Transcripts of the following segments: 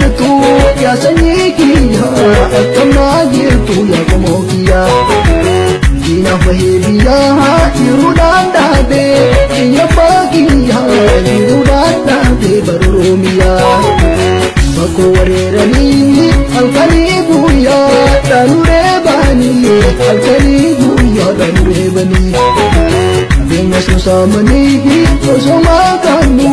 jirtu yaa sanyii kiyya akkamaa jirtu yaa qomoo kiyya diinaaf bahee biyyaa jiruudhaan dhaabee biyya baakiyyaa jiruudhaan dhaabee bara Oromiyaa bakkoo wareeranii halkanii guyyaa dhaanuree baanii halkanii guyyaa dhaanuree banii Vengas nos amanii osoo maakaanu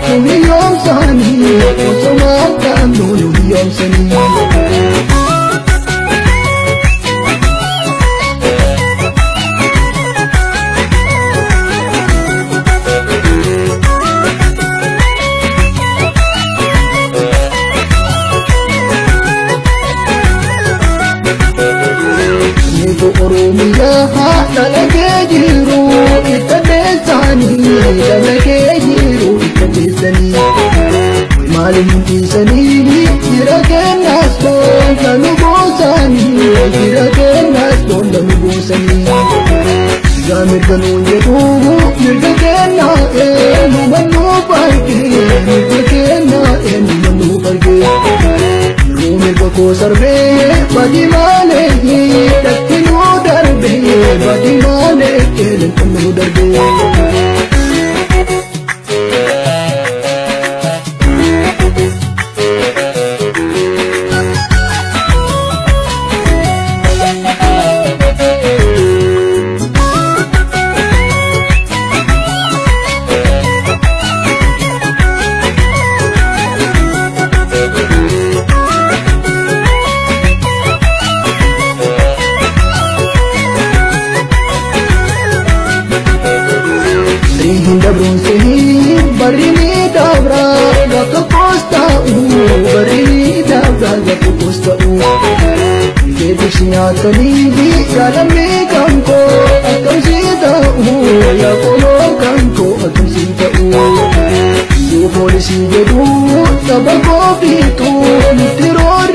nu hiyyoomsanii osoo maakaanu nu hiyyoomsanii. Oromiyaa dalagee jiru itti deessanii dalagee jiru itti deessanii maaliin dhiisanii jira kennaas boonda nu boosanii jira kennaas boonda nu boosanii yaa mirga nuun jedhu mirga kennaa eenyu mannuu fargee mirga kennaa eenyu mannuu fargee yeroo mirga koo sarbee badii malee dakkinuu darbee badii malee dakkinuu darbee. Barini dabra gakka kosta'u barini dabra gakka kosta'u Keediksi nyaatanii jaalamni kanko akkamsi ta'u yaa qoloo kanko akkamsi ta'u yoo poolisii jedhu saba koo fiixu nutti roora